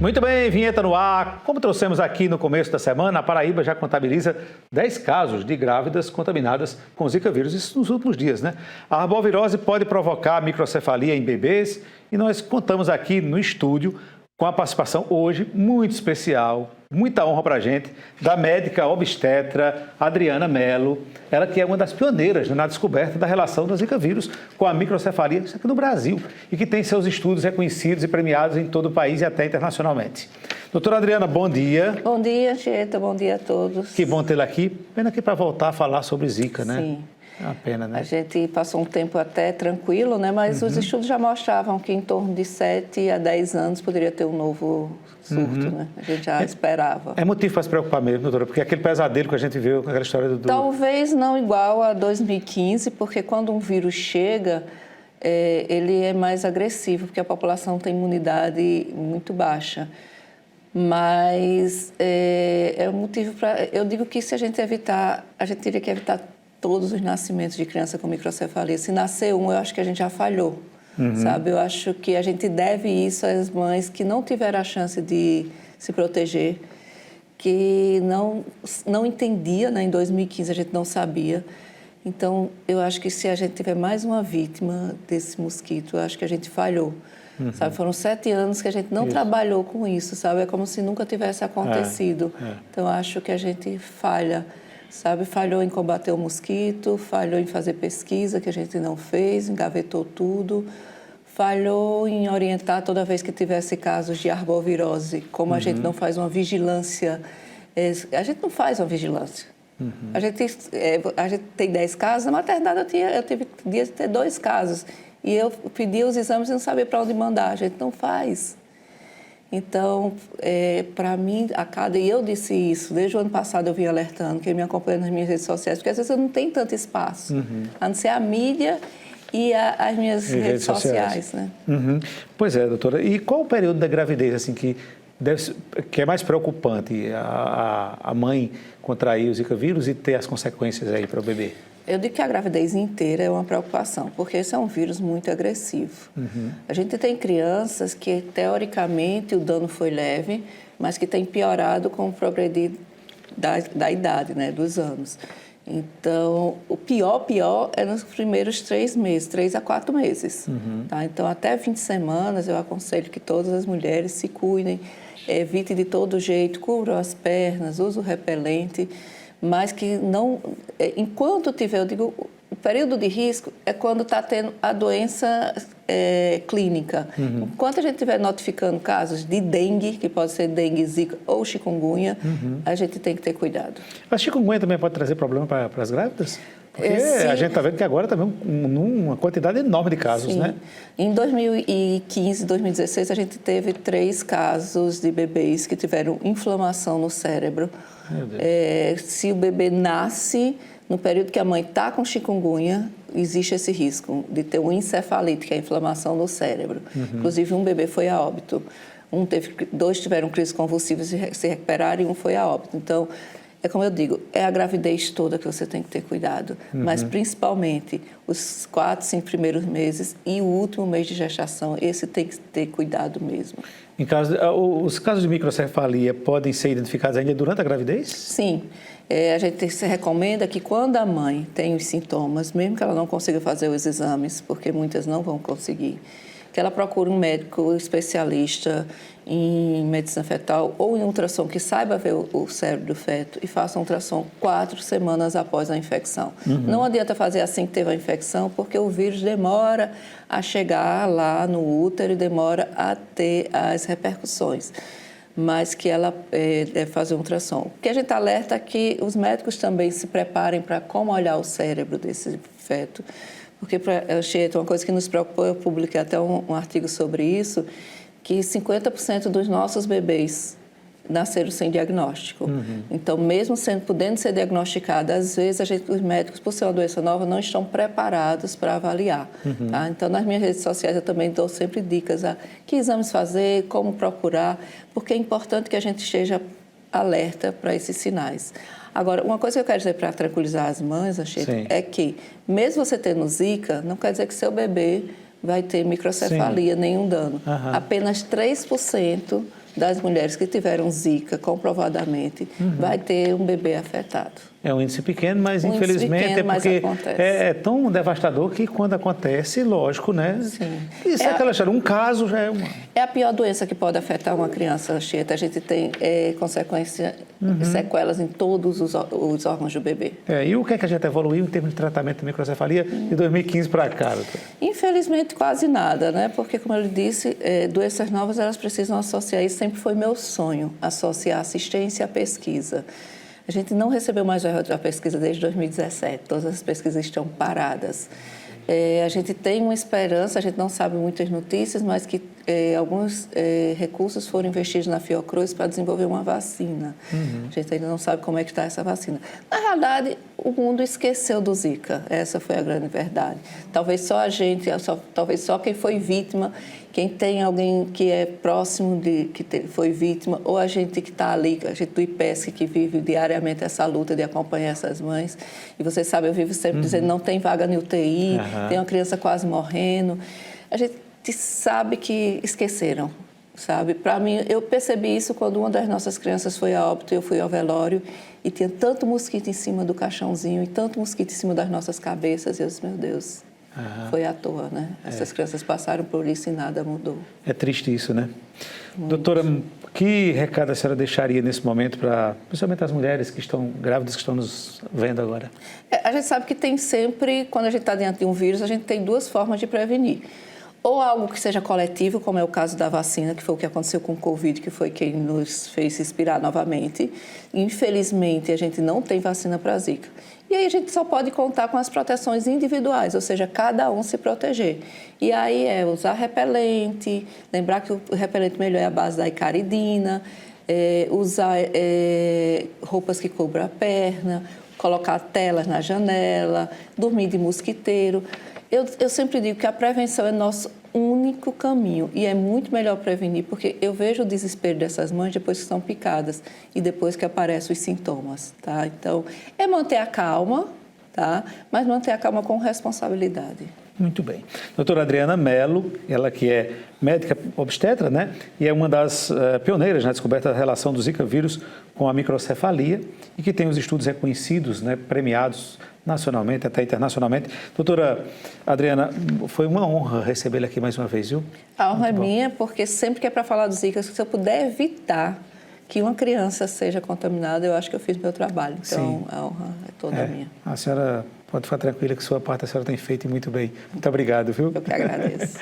Muito bem, vinheta no ar. Como trouxemos aqui no começo da semana, a Paraíba já contabiliza 10 casos de grávidas contaminadas com Zika vírus, isso nos últimos dias, né? A arbovirose pode provocar microcefalia em bebês e nós contamos aqui no estúdio com a participação hoje muito especial, muita honra para a gente, da médica obstetra Adriana Mello, ela que é uma das pioneiras na descoberta da relação do Zika vírus com a microcefalia, isso aqui no Brasil, e que tem seus estudos reconhecidos e premiados em todo o país e até internacionalmente. Doutora Adriana, bom dia. Bom dia, Anchieta, bom dia a todos. Que bom tê-la aqui. Pena aqui para voltar a falar sobre Zika, né? Sim. É uma pena, né? A gente passou um tempo até tranquilo, né? Mas os estudos já mostravam que em torno de 7 a 10 anos poderia ter um novo surto, né? A gente já esperava. É motivo para se preocupar mesmo, doutora, porque aquele pesadelo que a gente viu com aquela história do... Talvez não igual a 2015, porque quando um vírus chega, ele é mais agressivo, porque a população tem imunidade muito baixa. Mas é um motivo para... Eu digo que se a gente evitar, a gente teria que evitar todos os nascimentos de criança com microcefalia. Se nascer um, eu acho que a gente já falhou, sabe? Eu acho que a gente deve isso às mães que não tiveram a chance de se proteger, que não entendia, né? Em 2015 a gente não sabia. Então, eu acho que se a gente tiver mais uma vítima desse mosquito, eu acho que a gente falhou. Sabe? Foram 7 anos que a gente não trabalhou com isso, sabe? É como se nunca tivesse acontecido. Então, eu acho que a gente falha. Sabe, falhou em combater o mosquito, falhou em fazer pesquisa, que a gente não fez, engavetou tudo, falhou em orientar toda vez que tivesse casos de arbovirose, como a gente não faz uma vigilância, a gente não faz uma vigilância. A gente tem 10 casos, na maternidade eu tive dia de ter 2 casos, e eu pedi os exames e não sabia para onde mandar, a gente não faz. Então, para mim, e eu disse isso, desde o ano passado eu vim alertando, quem me acompanha nas minhas redes sociais, porque às vezes eu não tenho tanto espaço, a não ser a mídia e as minhas redes sociais, né? Pois é, doutora. E qual o período da gravidez, assim, que é mais preocupante, a mãe contrair o Zika vírus e ter as consequências aí para o bebê? Eu digo que a gravidez inteira é uma preocupação, porque esse é um vírus muito agressivo. A gente tem crianças que, teoricamente, o dano foi leve, mas que tem piorado com o progredir da idade, né, dos anos. Então, o pior é nos primeiros 3 meses, 3 a 4 meses. Tá? Então, até 20 semanas, eu aconselho que todas as mulheres se cuidem, evitem de todo jeito, cubram as pernas, usem o repelente, mas que não... Enquanto tiver, eu digo, o período de risco é quando está tendo a doença clínica. Enquanto a gente estiver notificando casos de dengue, que pode ser dengue, zika ou chikungunya, a gente tem que ter cuidado. Mas chikungunya também pode trazer problema para as grávidas? Porque a gente está vendo que agora também uma quantidade enorme de casos, né? Em 2015, 2016, a gente teve 3 casos de bebês que tiveram inflamação no cérebro. Se o bebê nasce no período que a mãe está com chikungunya, existe esse risco de ter um encefalite, que é a inflamação no cérebro. Inclusive, um bebê foi a óbito. 2 tiveram crises convulsivas e se recuperaram e 1 foi a óbito. Então, é como eu digo, é a gravidez toda que você tem que ter cuidado, mas principalmente os 4, 5 primeiros meses e o último mês de gestação, esse tem que ter cuidado mesmo. Os casos de microcefalia podem ser identificados ainda durante a gravidez? Sim. A gente se recomenda que quando a mãe tem os sintomas, mesmo que ela não consiga fazer os exames, porque muitas não vão conseguir, que ela procure um médico especialista em medicina fetal ou em ultrassom que saiba ver o cérebro do feto e faça um ultrassom 4 semanas após a infecção. Não adianta fazer assim que teve a infecção, porque o vírus demora a chegar lá no útero e demora a ter as repercussões. Mas que ela deve fazer um ultrassom. O que a gente alerta é que os médicos também se preparem para como olhar o cérebro desse feto. Porque, uma coisa que nos preocupou, eu publiquei até um artigo sobre isso, que 50% dos nossos bebês nasceram sem diagnóstico. Então, mesmo podendo ser diagnosticado, às vezes os médicos, por ser uma doença nova, não estão preparados para avaliar. Tá? Então, nas minhas redes sociais, eu também dou sempre dicas a que exames fazer, como procurar, porque é importante que a gente esteja alerta para esses sinais. Agora, uma coisa que eu quero dizer para tranquilizar as mães, Anchieta, é que, mesmo você tendo Zika, não quer dizer que seu bebê vai ter microcefalia, nenhum dano. Apenas 3% das mulheres que tiveram Zika, comprovadamente, vai ter um bebê afetado. É um índice pequeno, mas Um índice infelizmente pequeno, mas é porque acontece. é tão devastador que quando acontece, lógico, né? Sim. Isso é aquela história, um caso já é uma... É a pior doença que pode afetar uma criança, Anchieta. A gente tem sequelas em todos os órgãos do bebê. E o que é que a gente evoluiu em termos de tratamento da microcefalia de 2015 para cá, doutora? Infelizmente, quase nada, né? Porque, como eu lhe disse, doenças novas, elas precisam associar, isso sempre foi meu sonho, associar assistência à pesquisa. A gente não recebeu mais o relatório da pesquisa desde 2017, todas as pesquisas estão paradas. A gente tem uma esperança, a gente não sabe muitas notícias, mas que alguns recursos foram investidos na Fiocruz para desenvolver uma vacina. A gente ainda não sabe como é que está essa vacina. Na realidade, o mundo esqueceu do Zika, essa foi a grande verdade. Talvez só a gente, talvez só quem foi vítima, quem tem alguém que é próximo foi vítima, ou a gente que está ali, a gente do IPESC, que vive diariamente essa luta de acompanhar essas mães. E você sabe, eu vivo sempre dizendo, não tem vaga no UTI, tem uma criança quase morrendo. A gente sabe que esqueceram, sabe? Para mim, eu percebi isso quando uma das nossas crianças foi a óbito, eu fui ao velório e tinha tanto mosquito em cima do caixãozinho e tanto mosquito em cima das nossas cabeças. E eu disse, meu Deus, foi à toa, né? Essas crianças passaram por isso e nada mudou. É triste isso, né? Muito. Doutora, que recado a senhora deixaria nesse momento para, principalmente as mulheres que estão grávidas, que estão nos vendo agora? A gente sabe que tem sempre, quando a gente está diante de um vírus, a gente tem duas formas de prevenir. Ou algo que seja coletivo, como é o caso da vacina, que foi o que aconteceu com o Covid, que foi quem nos fez respirar novamente. Infelizmente, a gente não tem vacina para a Zika. E aí a gente só pode contar com as proteções individuais, ou seja, cada um se proteger. E aí é usar repelente, lembrar que o repelente melhor é a base da icaridina, usar roupas que cubram a perna, colocar telas na janela, dormir de mosquiteiro. Eu sempre digo que a prevenção é nosso único caminho e é muito melhor prevenir, porque eu vejo o desespero dessas mães depois que são picadas e depois que aparecem os sintomas, tá? Então, é manter a calma, tá? Mas manter a calma com responsabilidade. Muito bem. Doutora Adriana Mello, ela que é médica obstetra, né? E é uma das pioneiras na descoberta da relação do Zika vírus com a microcefalia e que tem os estudos reconhecidos, né, premiados nacionalmente, até internacionalmente. Doutora Adriana, foi uma honra recebê-la aqui mais uma vez, viu? A honra é minha, porque sempre que é para falar do Zika, se eu puder evitar que uma criança seja contaminada, eu acho que eu fiz meu trabalho. Então, a honra é toda minha. A senhora pode ficar tranquila que sua parte a senhora tem feito e muito bem. Muito obrigado, viu? Eu que agradeço.